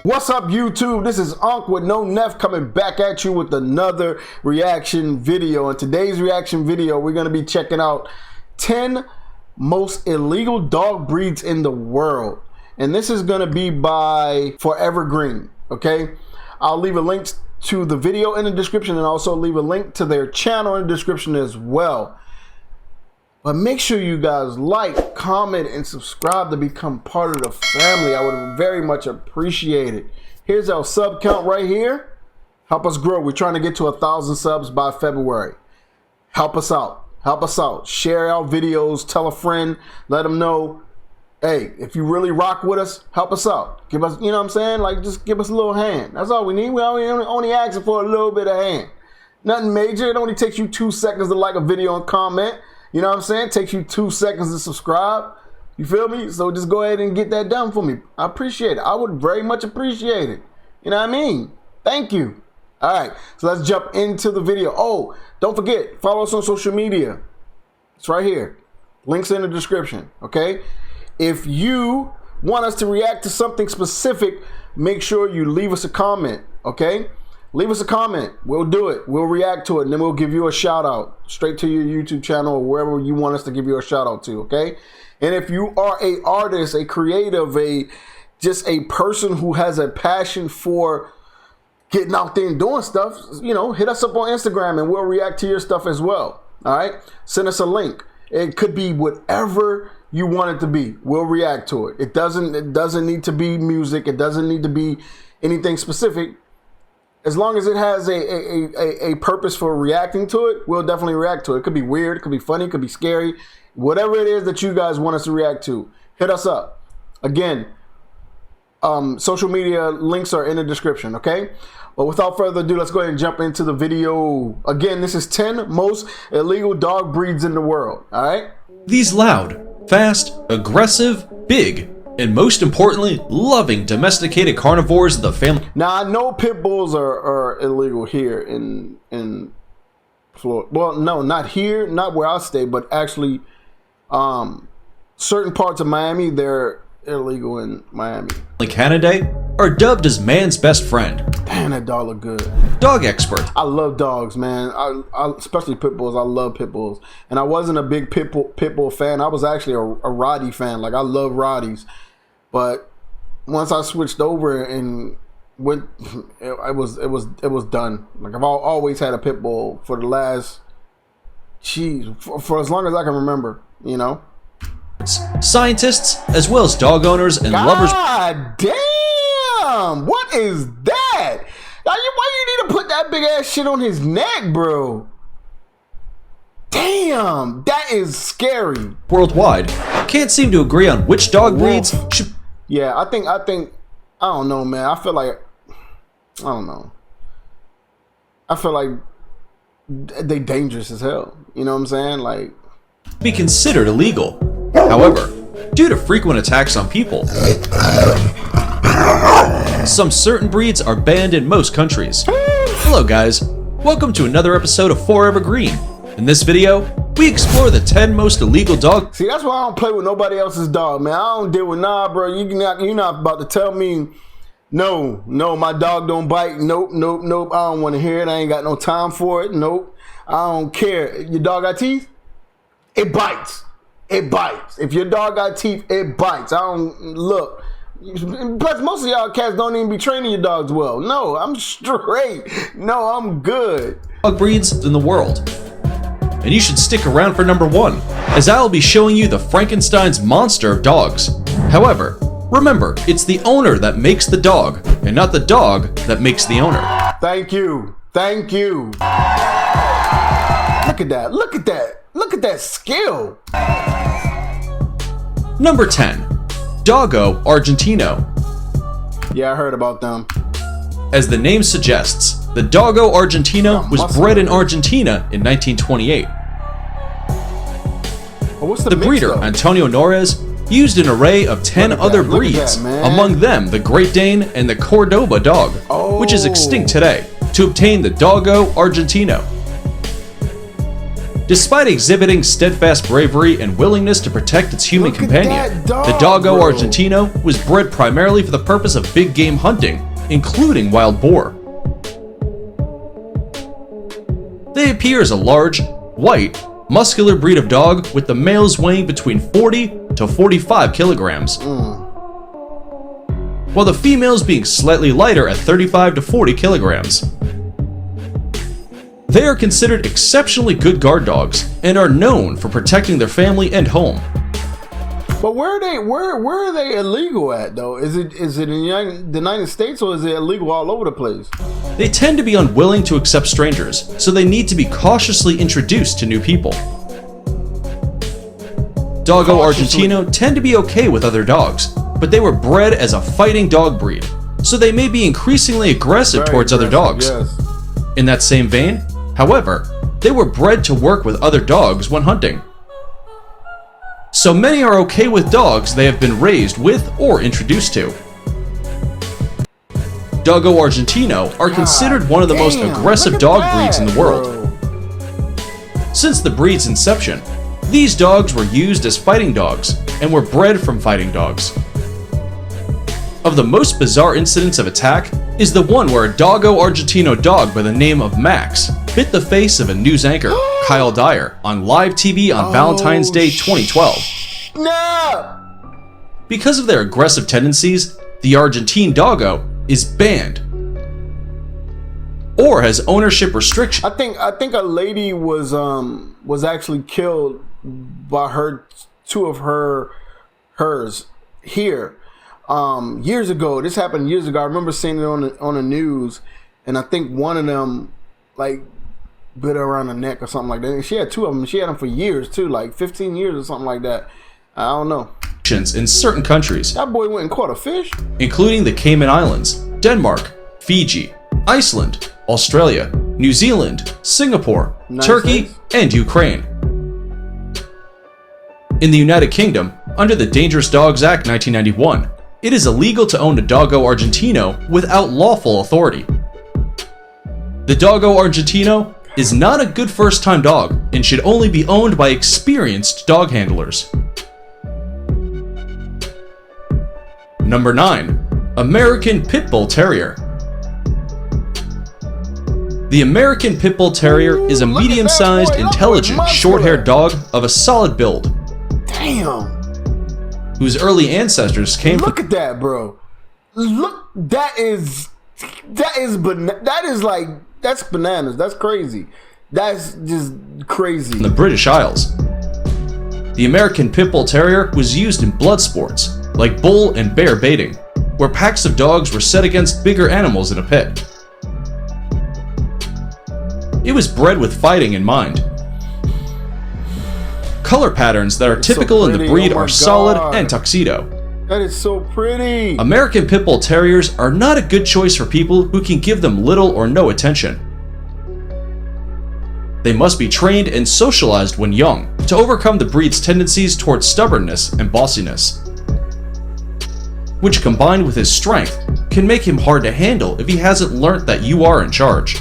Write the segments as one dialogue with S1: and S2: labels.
S1: What's up, YouTube? This is Unc with No Neph coming back at you with another reaction video. In today's reaction video, we're going to be checking out 10 most illegal dog breeds in the world. And this is going to be by Forever Green, okay? I'll leave a link to the video in the description and also leave a link to their channel in the description as well. But make sure you guys like, comment, and subscribe to become part of the family. I would very much appreciate it. Here's our sub count right here. Help us grow. We're trying to get to 1,000 subs by February. Help us out. Help us out. Share our videos. Tell a friend. Let them know, hey, if you really rock with us, help us out. Give us, you know what I'm saying? Like, just give us a little hand. That's all we need. We only asking for a little bit of hand. Nothing major. It only takes you 2 seconds to like a video and comment. You know what I'm saying? It takes you 2 seconds to subscribe. You feel me? So just go ahead and get that done for me. I appreciate it. I would very much appreciate it. You know what I mean? Thank you. All right, so let's jump into the video. Oh, don't forget, follow us on social media. It's right here. Links in the description, okay? If you want us to react to something specific, make sure you leave us a comment, okay? Leave us a comment. We'll do it. We'll react to it, and then we'll give you a shout out straight to your YouTube channel or wherever you want us to give you a shout out to, okay? And if you are a artist, a creative, just a person who has a passion for getting out there and doing stuff, you know, hit us up on Instagram and we'll react to your stuff as well. All right? Send us a link. It could be whatever you want it to be. We'll react to it. It doesn't need to be music. It doesn't need to be anything specific. As long as it has a purpose for reacting to it, we'll definitely react to it. It could be weird, it could be funny, it could be scary. Whatever it is that you guys want us to react to, hit us up. Again, social media links are in the description, okay? But without further ado, let's go ahead and jump into the video. Again, this is 10 most illegal dog breeds in the world, all right?
S2: These loud, fast, aggressive, big, and most importantly, loving domesticated carnivores of the family.
S1: Now, I know pit bulls are illegal here in Florida. Well, no, not here, not where I stay, but actually certain parts of Miami, they're illegal in Miami.
S2: Canidae are dubbed as man's best friend.
S1: Damn, that dog look good.
S2: Dog expert.
S1: I love dogs, man. I especially pit bulls. I love pit bulls. And I wasn't a big pit bull fan. I was actually a Roddy fan. Like, I love Roddies. But once I switched over and went, it was done. Like, I've always had a pit bull for the last, for as long as I can remember, you know.
S2: Scientists, as well as dog owners and lovers.
S1: God damn! What is that? Why you need to put that big ass shit on his neck, bro? Damn, that is scary.
S2: Worldwide can't seem to agree on which dog breeds should.
S1: Yeah, I think I don't know, man. I feel like I don't know. I feel like they dangerous as hell. You know what I'm saying? Like,
S2: be considered illegal. However, due to frequent attacks on people, some certain breeds are banned in most countries. Hello guys, welcome to another episode of Forever Green. In this video, we explore the 10 most illegal dogs.
S1: See, that's why I don't play with nobody else's dog, man. I don't deal with, nah, bro. You're not about to tell me, no, my dog don't bite. Nope. I don't want to hear it. I ain't got no time for it. Nope. I don't care. Your dog got teeth? It bites. It bites. If your dog got teeth, it bites. I don't look. Plus, most of y'all cats don't even be training your dogs well. No, I'm straight. No, I'm good.
S2: Dog breeds in the world. And you should stick around for number 1, as I will be showing you the Frankenstein's monster of dogs. However, remember, it's the owner that makes the dog, and not the dog that makes the owner.
S1: Thank you. Thank you. Look at that. Look at that. Look at that skill.
S2: Number 10, Doggo Argentino.
S1: Yeah, I heard about them.
S2: As the name suggests, the Doggo Argentino was bred in Argentina in 1928. The breeder, Antonio Norris, used an array of 10 other breeds, among them the Great Dane and the Cordoba dog, which is extinct today, to obtain the Doggo Argentino. Despite exhibiting steadfast bravery and willingness to protect its human companion, the Doggo Argentino was bred primarily for the purpose of big game hunting, including wild boar. They appear as a large, white, muscular breed of dog with the males weighing between 40 to 45 kilograms, while the females being slightly lighter at 35 to 40 kilograms. They are considered exceptionally good guard dogs and are known for protecting their family and home.
S1: But where are they illegal at though? Is it in the United States, or is it illegal all over the place?
S2: They tend to be unwilling to accept strangers, so they need to be cautiously introduced to new people. Doggo Argentino tend to be okay with other dogs, but they were bred as a fighting dog breed, so they may be increasingly aggressive towards other dogs.
S1: Yes.
S2: In that same vein, however, they were bred to work with other dogs when hunting. So many are okay with dogs they have been raised with or introduced to. Doggo Argentino are considered one of the most aggressive dog breeds in the world. Since the breed's inception, these dogs were used as fighting dogs and were bred from fighting dogs. Of the most bizarre incidents of attack is the one where a Doggo Argentino dog by the name of Max bit the face of a news anchor, Kyle Dyer, on live TV on Valentine's Day 2012.
S1: No!
S2: Because of their aggressive tendencies, the Argentine Doggo is banned or has ownership restrictions.
S1: I think a lady was actually killed by two of hers here years ago. This happened years ago. I remember seeing it on the news, and I think one of them like bit her around the neck or something like that. And she had two of them. She had them for years too, like 15 years or something like that. I don't know.
S2: In certain countries,
S1: That boy went and caught a fish,
S2: including the Cayman Islands, Denmark, Fiji, Iceland, Australia, New Zealand, Singapore, Turkey, and Ukraine. In the United Kingdom, under the Dangerous Dogs Act 1991, it is illegal to own a Doggo Argentino without lawful authority. The Doggo Argentino is not a good first-time dog and should only be owned by experienced dog handlers. Number 9. American Pit Bull Terrier. The American Pit Bull Terrier is a medium-sized, intelligent, short-haired dog of a solid build.
S1: Damn.
S2: Whose early ancestors came from...
S1: Look at that, bro. Look, that's bananas. That's crazy. That's just crazy.
S2: The British Isles. The American Pit Bull Terrier was used in blood sports, like bull and bear baiting, where packs of dogs were set against bigger animals in a pit. It was bred with fighting in mind. Color patterns that are typical in the breed are solid and tuxedo.
S1: That is so pretty.
S2: American Pit Bull Terriers are not a good choice for people who can give them little or no attention. They must be trained and socialized when young to overcome the breed's tendencies towards stubbornness and bossiness, which combined with his strength can make him hard to handle if he hasn't learnt that you are in charge.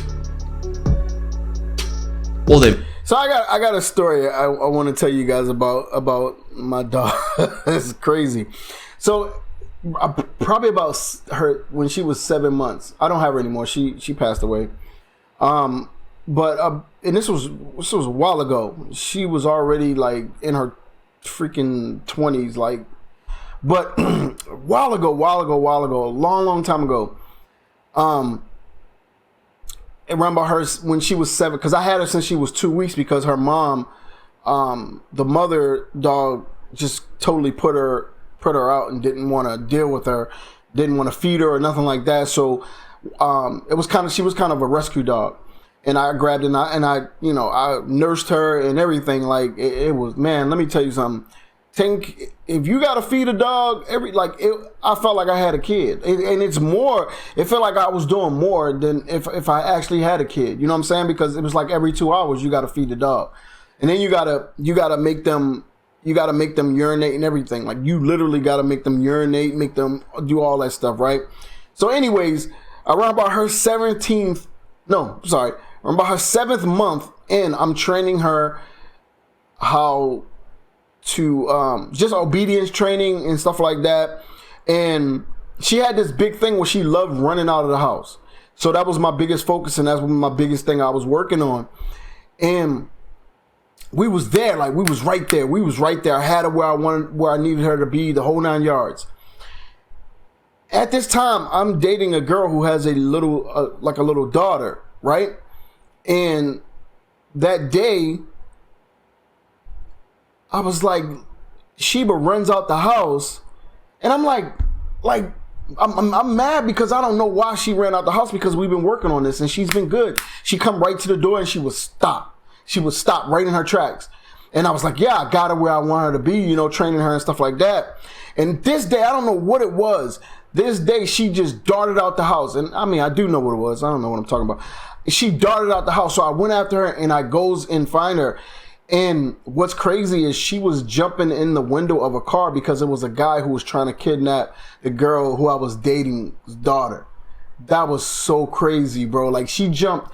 S1: So I got a story I want to tell you guys about my dog. It's crazy. So probably about her when she was 7 months. I don't have her anymore. She passed away. But this was a while ago. She was already like in her freaking 20s, like. But a while ago, a long time ago. Around about her when she was 7, because I had her since she was 2 weeks, because her mom, the mother dog, just totally put her out and didn't want to deal with her, didn't want to feed her or nothing like that. So she was kind of a rescue dog, and I grabbed her and I nursed her and everything. Like it was, man, let me tell you something. If you gotta feed a dog I felt like I had a kid, and it's more. It felt like I was doing more than if I actually had a kid. You know what I'm saying? Because it was like every 2 hours you gotta feed the dog, and then you gotta make them urinate and everything. Like you literally gotta make them urinate, make them do all that stuff, right? So, anyways, around about her 7th month in, I'm training her. how to just obedience training and stuff like that. And she had this big thing where she loved running out of the house. So that was my biggest focus, and that's my biggest thing I was working on. And we was there, like we was right there. We was right there. I had her where I needed her to be, the whole 9 yards. At this time, I'm dating a girl who has a little daughter, right? And that day, I was like, Sheba runs out the house, and I'm like, I'm mad because I don't know why she ran out the house, because we've been working on this and she's been good. She come right to the door and she would stop. She would stop right in her tracks. And I was like, yeah, I got her where I want her to be, you know, training her and stuff like that. And this day, I don't know what it was. This day, she just darted out the house. And I mean, I do know what it was. I don't know what I'm talking about. She darted out the house. So I went after her and I goes and find her. And what's crazy is she was jumping in the window of a car because it was a guy who was trying to kidnap the girl who I was dating's daughter. That was so crazy, bro. Like, she jumped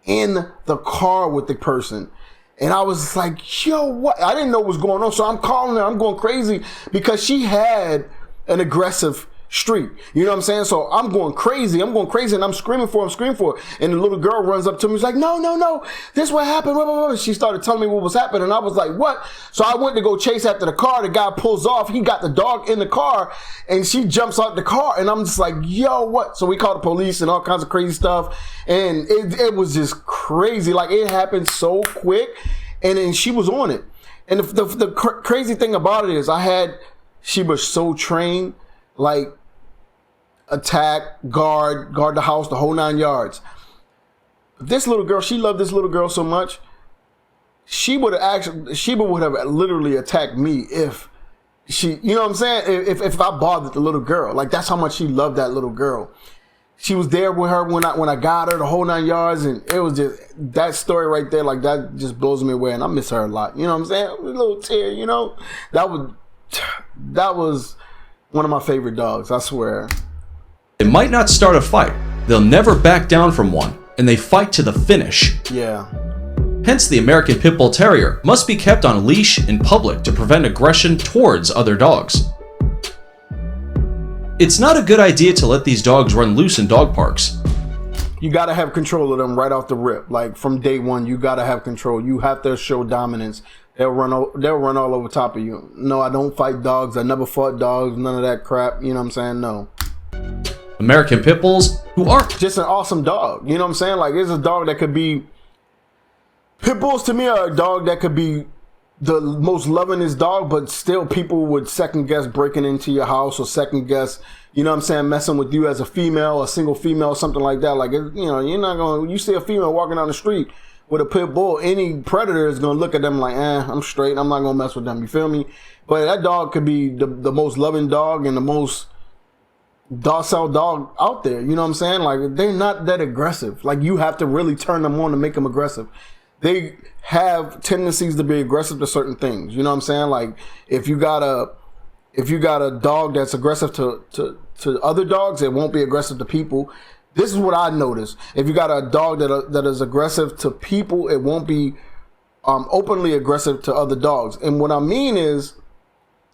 S1: in the car with the person. And I was like, yo, what? I didn't know what was going on. So I'm calling her. I'm going crazy because she had an aggressive streak. You know what I'm saying? So I'm going crazy. And I'm screaming for her. And the little girl runs up to me. She's like, no. This what happened. Blah, blah, blah. She started telling me what was happening. And I was like, what? So I went to go chase after the car. The guy pulls off. He got the dog in the car and she jumps out the car. And I'm just like, yo, what? So we called the police and all kinds of crazy stuff. And it was just crazy. Like, it happened so quick. And then she was on it. And the crazy thing about it is she was so trained, like, attack, guard the house, the whole 9 yards. This little girl, she loved this little girl so much. Sheba would have literally attacked me if she, you know what I'm saying? If I bothered the little girl. Like, that's how much she loved that little girl. She was there with her when I got her, the whole 9 yards, and it was just that story right there. Like, that just blows me away, and I miss her a lot. You know what I'm saying? A little tear, you know. That was one of my favorite dogs. I swear.
S2: They might not start a fight, they'll never back down from one, and they fight to the finish.
S1: Yeah.
S2: Hence, the American Pit Bull Terrier must be kept on a leash in public to prevent aggression towards other dogs. It's not a good idea to let these dogs run loose in dog parks.
S1: You got to have control of them right off the rip. Like, from day one, you got to have control. You have to show dominance. They'll run all over top of you. No, I don't fight dogs. I never fought dogs. None of that crap. You know what I'm saying? No.
S2: American Pit Bulls, who aren't
S1: just an awesome dog. You know what I'm saying? Like, it's a dog that could be... Pit Bulls to me are a dog that could be the most lovingest dog, but still people would second guess breaking into your house, or second guess, you know what I'm saying, messing with you as a female, a single female, something like that. Like, you know, you're not going to... You see a female walking down the street with a Pit Bull, any predator is going to look at them like, I'm straight. I'm not going to mess with them. You feel me? But that dog could be the most loving dog and the most docile dog out there. You know what I'm saying? Like, they're not that aggressive. Like, you have to really turn them on to make them aggressive. They have tendencies to be aggressive to certain things. You know what I'm saying? Like, if you got a dog that's aggressive to other dogs, it won't be aggressive to people. This is what I noticed. If you got a dog that is aggressive to people, it won't be openly aggressive to other dogs. And what I mean is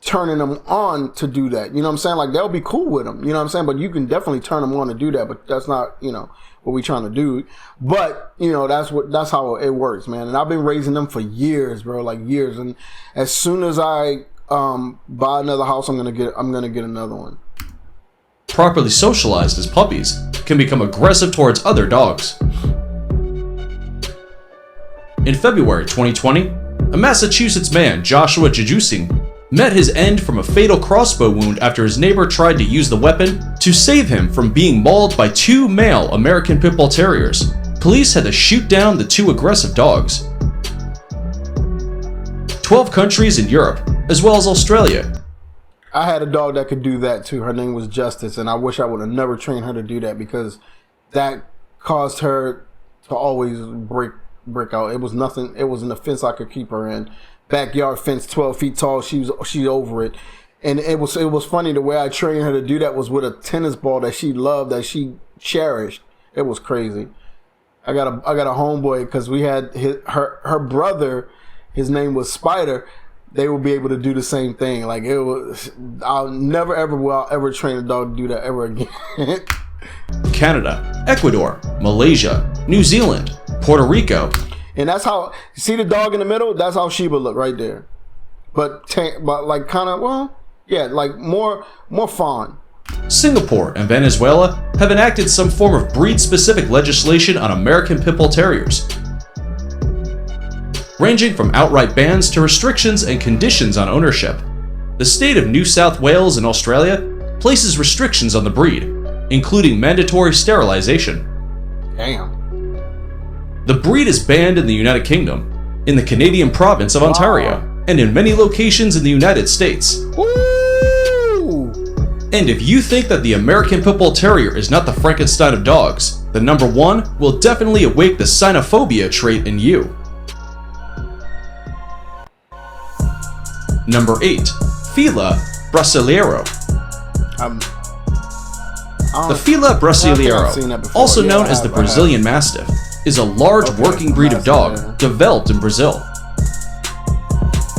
S1: turning them on to do that. You know what I'm saying? Like, they'll be cool with them. You know what I'm saying? But you can definitely turn them on to do that. But that's not, you know, what we trying to do. But, you know, that's how it works, man. And I've been raising them for years, bro, like years. And as soon as I buy another house, I'm gonna get another one.
S2: Properly socialized as puppies, can become aggressive towards other dogs. In February 2020, a Massachusetts man, Joshua Jajusing, met his end from a fatal crossbow wound after his neighbor tried to use the weapon to save him from being mauled by two male American Pit Bull Terriers. Police had to shoot down the two aggressive dogs. 12 countries in Europe, as well as Australia.
S1: I had a dog that could do that too. Her name was Justice, and I wish I would have never trained her to do that, because that caused her to always break out. It was nothing. It was an offense I could keep her in. Backyard fence, 12 feet tall. She over it. And it was funny, the way I trained her to do that was with a tennis ball that she loved, that she cherished. It was crazy. I got a homeboy, because we had her brother. his name was Spider, they will be able to do the same thing. Like it was, I'll ever train a dog to do that ever again.
S2: Canada, Ecuador, Malaysia, New Zealand, Puerto Rico.
S1: And that's how, see the dog in the middle? That's how Sheba look right there. But like kind of, well, yeah, like more fawn.
S2: Singapore and Venezuela have enacted some form of breed-specific legislation on American Pit Bull Terriers, ranging from outright bans to restrictions and conditions on ownership. The state of New South Wales in Australia places restrictions on the breed, including mandatory sterilization.
S1: Damn.
S2: The breed is banned in the United Kingdom, in the Canadian province of Ontario, and in many locations in the United States.
S1: Woo!
S2: And if you think that the American Pit Bull Terrier is not the Frankenstein of dogs, then number 1 will definitely awake the cynophobia trait in you. Number 8. Fila Brasileiro. The Fila Brasileiro, also known as the Brazilian Mastiff, is a large working breed of dog developed in Brazil.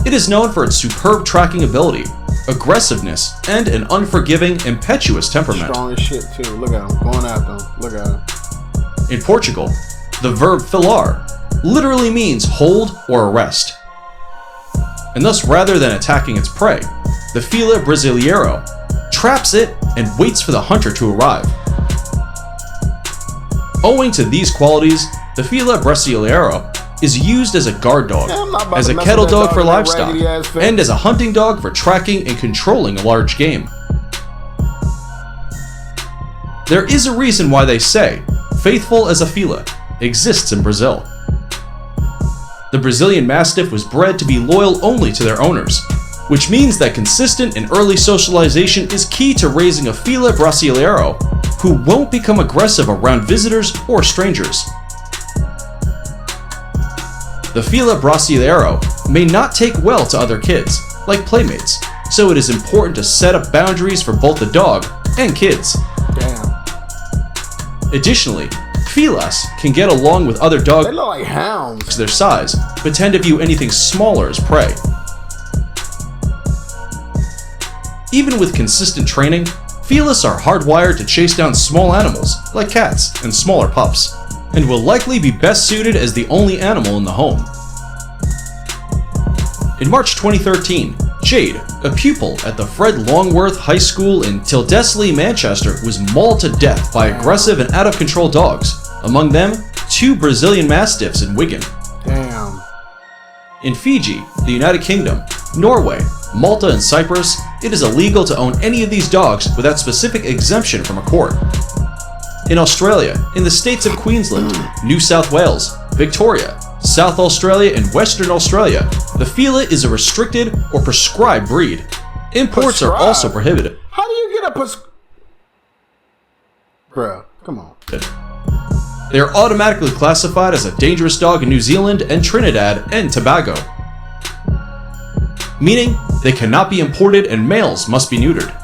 S2: It is known for its superb tracking ability, aggressiveness, and an unforgiving, impetuous temperament.
S1: Strong as shit too. Look at him going after him. Look at him.
S2: In Portugal, the verb filar literally means hold or arrest. And thus, rather than attacking its prey, the Fila Brasileiro traps it and waits for the hunter to arrive. Owing to these qualities, the Fila Brasileiro is used as a guard dog, as a kettle dog for livestock, and as a hunting dog for tracking and controlling a large game. There is a reason why they say faithful as a Fila exists in Brazil. The Brazilian Mastiff was bred to be loyal only to their owners, which means that consistent and early socialization is key to raising a Fila Brasileiro who won't become aggressive around visitors or strangers. The Fila Brasileiro may not take well to other kids, like playmates, so it is important to set up boundaries for both the dog and kids.
S1: Damn.
S2: Additionally, Filas can get along with other dogs.
S1: They look like hounds.
S2: Their size, but tend to view anything smaller as prey. Even with consistent training, Filas are hardwired to chase down small animals, like cats and smaller pups, and will likely be best suited as the only animal in the home. In March 2013, Jade, a pupil at the Fred Longworth High School in Tildesley, Manchester, was mauled to death by aggressive and out-of-control dogs, among them 2 Brazilian Mastiffs in Wigan.
S1: Damn.
S2: In Fiji, the United Kingdom, Norway, Malta, and Cyprus, it is illegal to own any of these dogs without specific exemption from a court. In Australia, in the states of Queensland, New South Wales, Victoria, South Australia, and Western Australia, the Fila is a restricted or prescribed breed. Imports are also prohibited.
S1: How do you get a Bruh, come on.
S2: They are automatically classified as a dangerous dog in New Zealand and Trinidad and Tobago, meaning they cannot be imported and males must be neutered.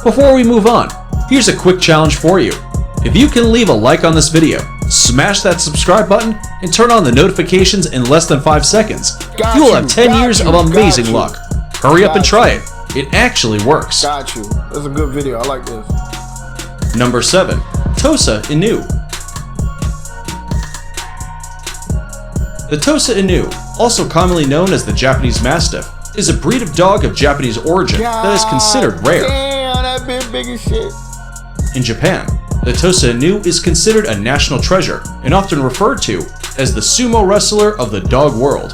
S2: Before we move on, here's a quick challenge for you. If you can leave a like on this video, smash that subscribe button, and turn on the notifications in less than 5 seconds, you will have 10 years of amazing luck. Hurry up and try it. It actually works.
S1: Got you. That's a good video. I like this.
S2: Number 7. Tosa Inu. The Tosa Inu, also commonly known as the Japanese Mastiff, is a breed of dog of Japanese origin that is considered rare.
S1: Damn, that bit big as shit.
S2: In Japan, the Tosa Inu is considered a national treasure and often referred to as the sumo wrestler of the dog world.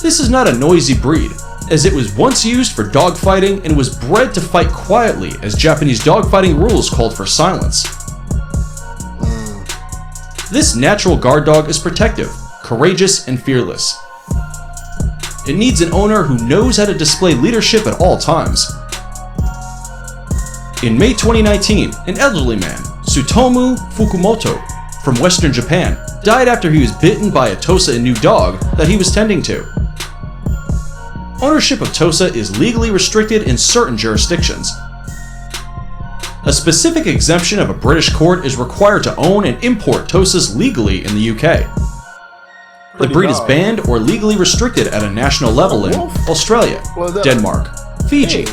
S2: This is not a noisy breed, as it was once used for dogfighting and was bred to fight quietly, as Japanese dogfighting rules called for silence. This natural guard dog is protective, courageous, and fearless. It needs an owner who knows how to display leadership at all times. In May 2019, an elderly man, Tsutomu Fukumoto, from Western Japan, died after he was bitten by a Tosa Inu dog that he was tending to. Ownership of Tosa is legally restricted in certain jurisdictions. A specific exemption of a British court is required to own and import Tosas legally in the UK. The breed is banned or legally restricted at a national level in Australia, Denmark, Fiji,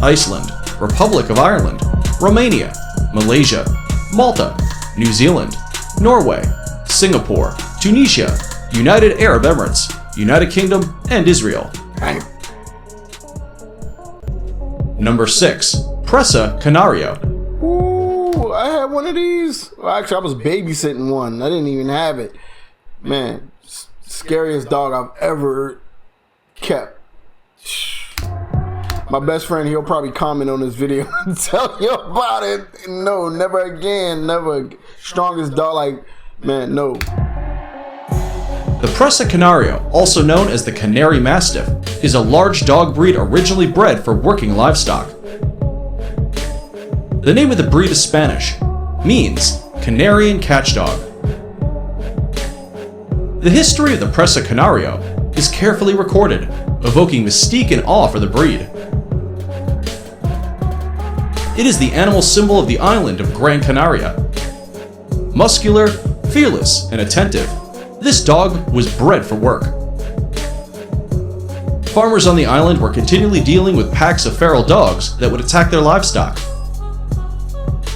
S2: Iceland, Republic of Ireland, Romania, Malaysia, Malta, New Zealand, Norway, Singapore, Tunisia, United Arab Emirates, United Kingdom, and Israel. Number 6. Presa Canario.
S1: Ooh, I had one of these. Well, actually, I was babysitting one. I didn't even have it. Man, scariest dog I've ever kept. My best friend, he'll probably comment on this video and tell you about it. No, never again. Never. Strongest dog, like, man, no.
S2: The Presa Canario, also known as the Canary Mastiff, is a large dog breed originally bred for working livestock. The name of the breed is Spanish, means Canarian catch dog. The history of the Presa Canario is carefully recorded, evoking mystique and awe for the breed. It is the animal symbol of the island of Gran Canaria. Muscular, fearless, and attentive, this dog was bred for work. Farmers on the island were continually dealing with packs of feral dogs that would attack their livestock.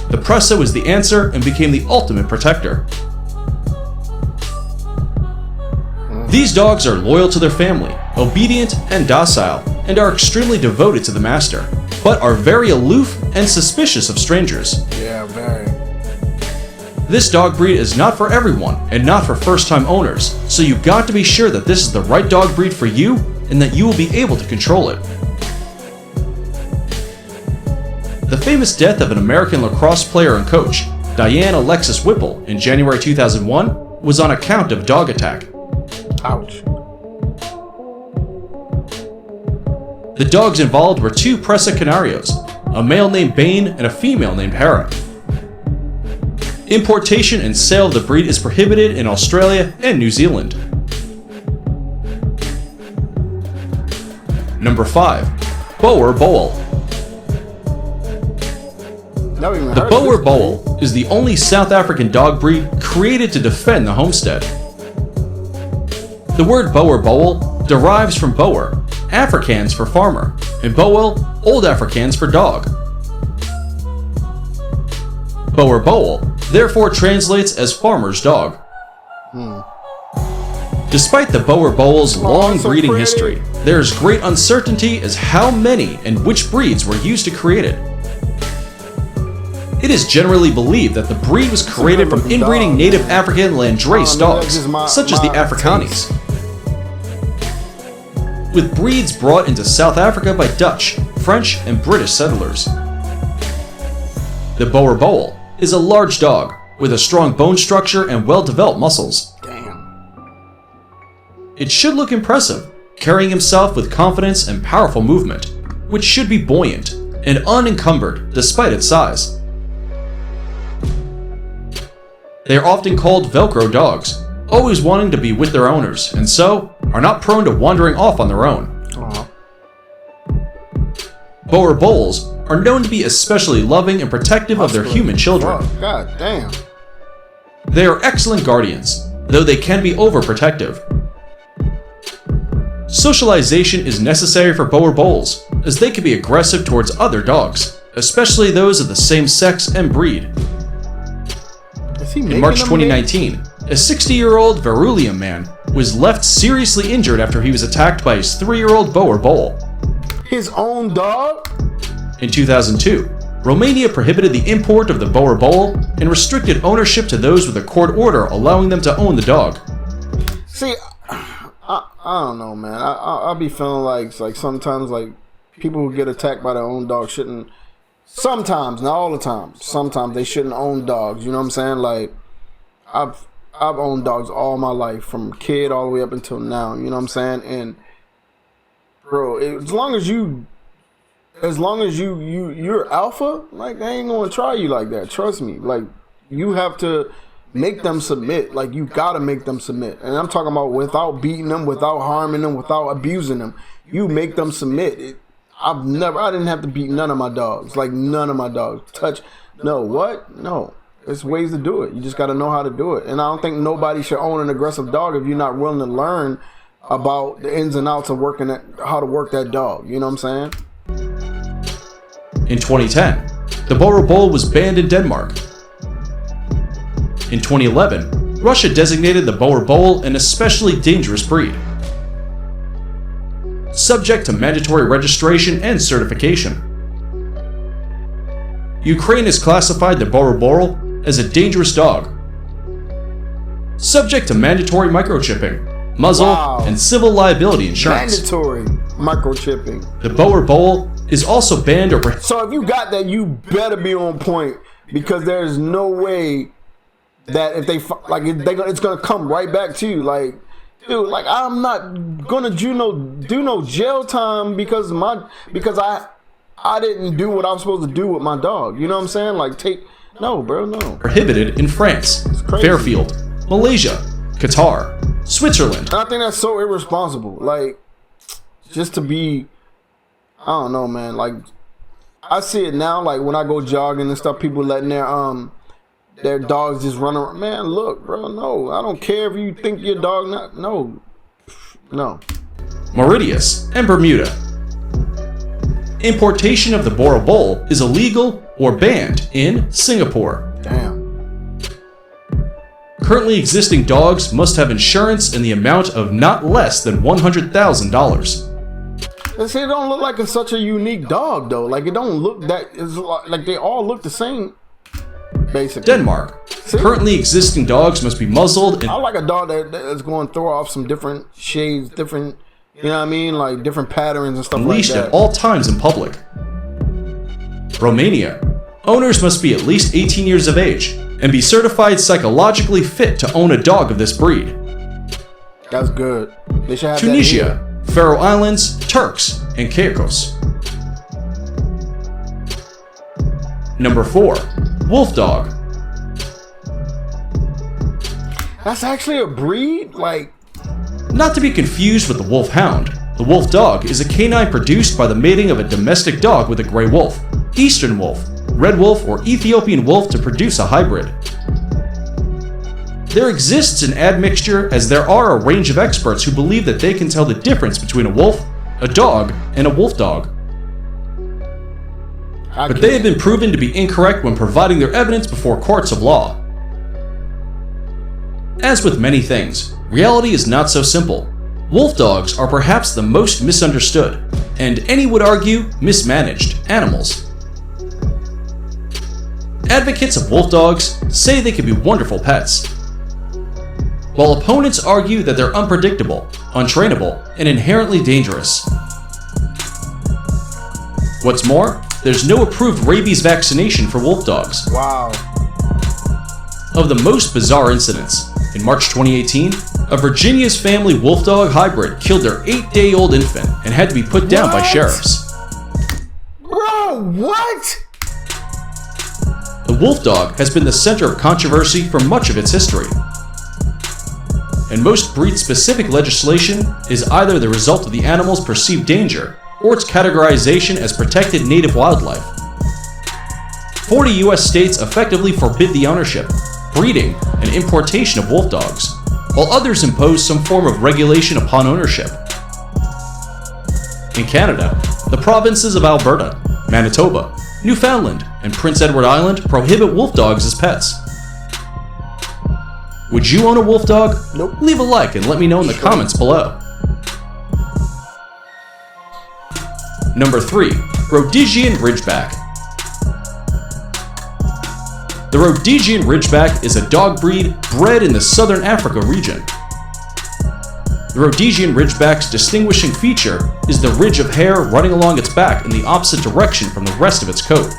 S2: The Presa was the answer and became the ultimate protector. These dogs are loyal to their family, obedient and docile, and are extremely devoted to the master, but are very aloof and suspicious of strangers.
S1: Yeah, very.
S2: This dog breed is not for everyone and not for first-time owners, so you've got to be sure that this is the right dog breed for you and that you will be able to control it. The famous death of an American lacrosse player and coach, Diane Alexis Whipple, in January 2001 was on account of dog attack.
S1: Ouch.
S2: The dogs involved were 2 Presa Canarios, a male named Bane and a female named Hera. Importation and sale of the breed is prohibited in Australia and New Zealand. Number 5. Boer Boel. The Boer Boel is the only South African dog breed created to defend the homestead. The word Boer Boel derives from Boer, Afrikaans for farmer, and Boel, Old Afrikaans for dog. Boer Boel therefore translates as farmer's dog. Despite the Boer Boel's long breeding history, there is great uncertainty as how many and which breeds were used to create it. It is generally believed that the breed was created from inbreeding native African landrace dogs, such as the Afrikaans, with breeds brought into South Africa by Dutch, French, and British settlers. The Boer Boel is a large dog with a strong bone structure and well-developed muscles.
S1: Damn.
S2: It should look impressive, carrying himself with confidence and powerful movement, which should be buoyant and unencumbered despite its size. They are often called Velcro dogs, always wanting to be with their owners, and so are not prone to wandering off on their own. Boer Boels are known to be especially loving and protective of their human children.
S1: God damn.
S2: They are excellent guardians, though they can be overprotective. Socialization is necessary for Boer Boels, as they can be aggressive towards other dogs, especially those of the same sex and breed. In March 2019, a 60-year-old Verulian man was left seriously injured after he was attacked by his 3-year-old Boer Boel.
S1: His own dog?
S2: In 2002, Romania prohibited the import of the Boer Boel and restricted ownership to those with a court order allowing them to own the dog.
S1: See, I don't know, man. I'll be feeling like sometimes like people who get attacked by their own dog shouldn't. Sometimes, not all the time. Sometimes they shouldn't own dogs. You know what I'm saying? Like, I've owned dogs all my life, from kid all the way up until now. You know what I'm saying? And bro, as long as you're alpha, like, they ain't gonna try you like that. Trust me. Like, you have to make them submit. Like, you gotta make them submit. And I'm talking about without beating them, without harming them, without abusing them. You make them submit. I didn't have to beat none of my dogs. Like, none of my dogs. No. There's ways to do it. You just got to know how to do it. And I don't think nobody should own an aggressive dog if you're not willing to learn about the ins and outs of how to work that dog. You know what I'm saying?
S2: In 2010, the Boerboel was banned in Denmark. In 2011, Russia designated the Boerboel an especially dangerous breed, subject to mandatory registration and certification. Ukraine has classified the Boerboel as a dangerous dog, subject to mandatory microchipping, muzzle, and civil liability insurance.
S1: Mandatory microchipping.
S2: The Boerboel is also banned or
S1: So if you got that, you better be on point, because there's no way that if it's gonna come right back to you. Like, dude, like, I'm not gonna do no jail time because I didn't do what I was supposed to do with my dog. You know what I'm saying? Like, no, bro, no.
S2: prohibited in France, Fairfield, Malaysia, Qatar, Switzerland.
S1: And I think that's so irresponsible. Like, just to be, I don't know, man. Like, I see it now. Like, when I go jogging and stuff, people letting their dogs just run around. Man, look, bro, no. I don't care if you think your dog not. No.
S2: Mauritius and Bermuda. Importation of the Boerboel is illegal or banned in Singapore.
S1: Damn.
S2: Currently existing dogs must have insurance in the amount of not less than $100,000.
S1: They say it don't look like it's such a unique dog, though. Like, it don't look that. It's like they all look the same, basically.
S2: Denmark.
S1: See?
S2: Currently existing dogs must be muzzled and
S1: I like a dog that's going to throw off some different shades, different, you know what I mean? Like, different patterns and stuff like
S2: leashed
S1: that.
S2: at all times in public. Romania. Owners must be at least 18 years of age and be certified psychologically fit to own a dog of this breed.
S1: That's good. They should have
S2: Tunisia, Faroe Islands, Turks, and Caicos. Number 4. Wolf dog.
S1: That's actually a breed? Like,
S2: Not to be confused with the wolfhound, the wolf dog is a canine produced by the mating of a domestic dog with a gray wolf, eastern wolf, red wolf, or Ethiopian wolf to produce a hybrid. There exists an admixture, as there are a range of experts who believe that they can tell the difference between a wolf, a dog, and a wolf dog. But they have been proven to be incorrect when providing their evidence before courts of law. As with many things, reality is not so simple. Wolf dogs are perhaps the most misunderstood, and any would argue mismanaged, animals. Advocates of wolf dogs say they can be wonderful pets, while opponents argue that they're unpredictable, untrainable, and inherently dangerous. What's more, there's no approved rabies vaccination for wolf dogs.
S1: wow.
S2: Of the most bizarre incidents, in March 2018, a Virginia's family wolf dog hybrid killed their 8-day-old infant and had to be put down by sheriffs.
S1: Bro, what?
S2: The wolf dog has been the center of controversy for much of its history. And most breed-specific legislation is either the result of the animal's perceived danger or its categorization as protected native wildlife. 40 US states effectively forbid the ownership, breeding, and importation of wolf dogs, while others impose some form of regulation upon ownership. In Canada, the provinces of Alberta, Manitoba, Newfoundland, and Prince Edward Island prohibit wolf dogs as pets. Would you own a wolf dog?
S1: Nope.
S2: Leave a like and let me know in the comments below. Number 3. Rhodesian Ridgeback. The Rhodesian Ridgeback is a dog breed bred in the Southern Africa region. The Rhodesian Ridgeback's distinguishing feature is the ridge of hair running along its back in the opposite direction from the rest of its coat.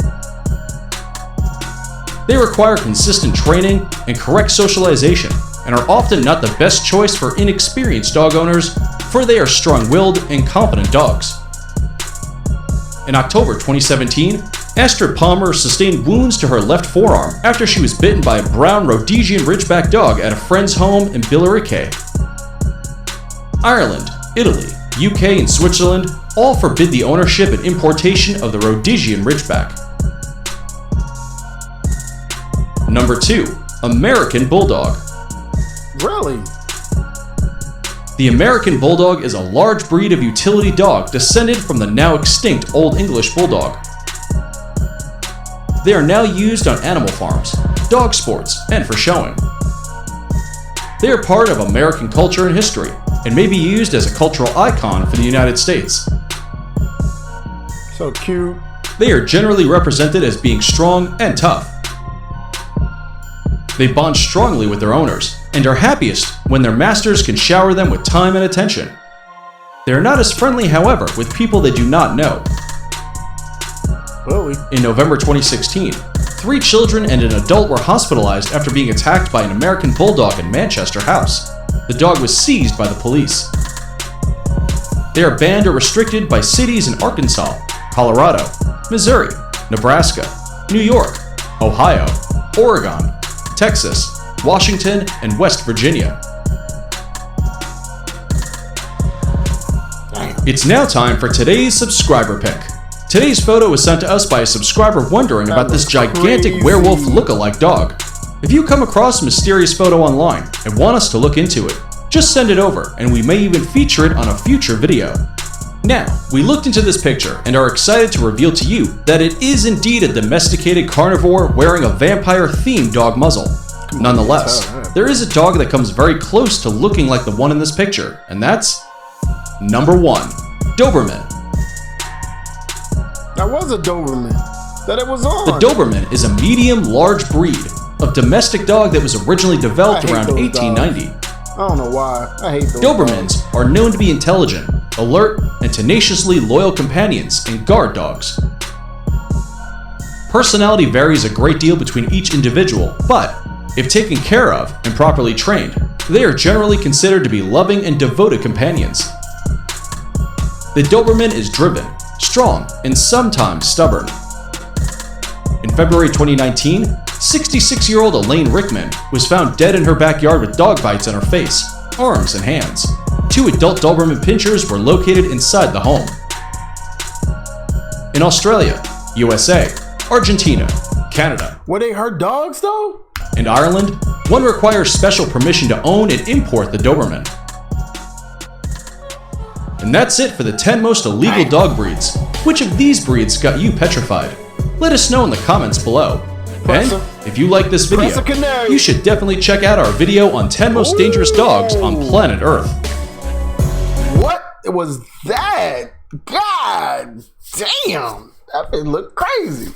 S2: They require consistent training and correct socialization, and are often not the best choice for inexperienced dog owners, for they are strong-willed and confident dogs. In October 2017, Astrid Palmer sustained wounds to her left forearm after she was bitten by a brown Rhodesian Ridgeback dog at a friend's home in Billericay. Ireland, Italy, UK, and Switzerland all forbid the ownership and importation of the Rhodesian Ridgeback. Number 2. American Bulldog.
S1: Really?
S2: The American Bulldog is a large breed of utility dog descended from the now extinct Old English Bulldog. They are now used on animal farms, dog sports, and for showing. They are part of American culture and history, and may be used as a cultural icon for the United States.
S1: So cute.
S2: They are generally represented as being strong and tough. They bond strongly with their owners, and are happiest when their masters can shower them with time and attention. They are not as friendly, however, with people they do not know.
S1: Really?
S2: In November 2016, 3 children and an adult were hospitalized after being attacked by an American Bulldog in Manchester House. The dog was seized by the police. They are banned or restricted by cities in Arkansas, Colorado, Missouri, Nebraska, New York, Ohio, Oregon, Texas, Washington, and West Virginia. It's now time for today's subscriber pick. Today's photo was sent to us by a subscriber wondering about this gigantic werewolf look-alike dog. If you come across a mysterious photo online and want us to look into it, just send it over and we may even feature it on a future video. Now, we looked into this picture and are excited to reveal to you that it is indeed a domesticated carnivore wearing a vampire-themed dog muzzle. Nonetheless, there is a dog that comes very close to looking like the one in this picture, and that's number 1, Doberman.
S1: That was a Doberman that it was on.
S2: The Doberman is a medium-large breed of domestic dog that was originally developed around 1890.
S1: I don't know why. I hate those
S2: Dobermans
S1: dogs.
S2: are known to be intelligent, alert, and tenaciously loyal companions and guard dogs. Personality varies a great deal between each individual, but if taken care of and properly trained, they are generally considered to be loving and devoted companions. The Doberman is driven, strong, and sometimes stubborn. In February 2019, 66-year-old Elaine Rickman was found dead in her backyard with dog bites on her face, arms, and hands. 2 adult Doberman pinschers were located inside the home. In Australia, USA, Argentina, Canada,
S1: Were they her dogs though?
S2: and Ireland, one requires special permission to own and import the Doberman. And that's it for the 10 most illegal dog breeds. Which of these breeds got you petrified? Let us know in the comments below. And if you like this video, you should definitely check out our video on 10 most dangerous dogs on planet Earth.
S1: What was that? God damn. That thing looked crazy.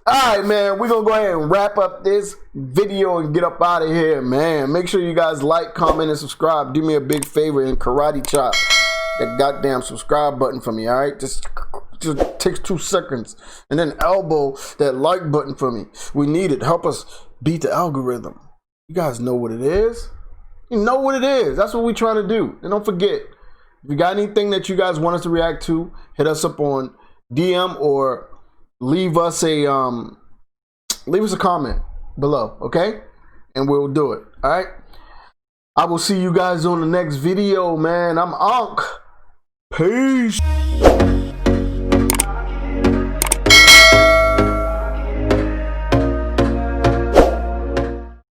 S1: Alright, man, we're gonna go ahead and wrap up this video and get up out of here, man. Make sure you guys like, comment, and subscribe. Do me a big favor and karate chop that goddamn subscribe button for me, alright? Just takes 2 seconds. And then elbow that like button for me. We need it. Help us beat the algorithm. You guys know what it is. You know what it is. That's what we're trying to do. And don't forget, if you got anything that you guys want us to react to, hit us up on DM or leave us a comment below, okay? And we'll do it. All right. I will see you guys on the next video, man. I'm Ankh. Peace.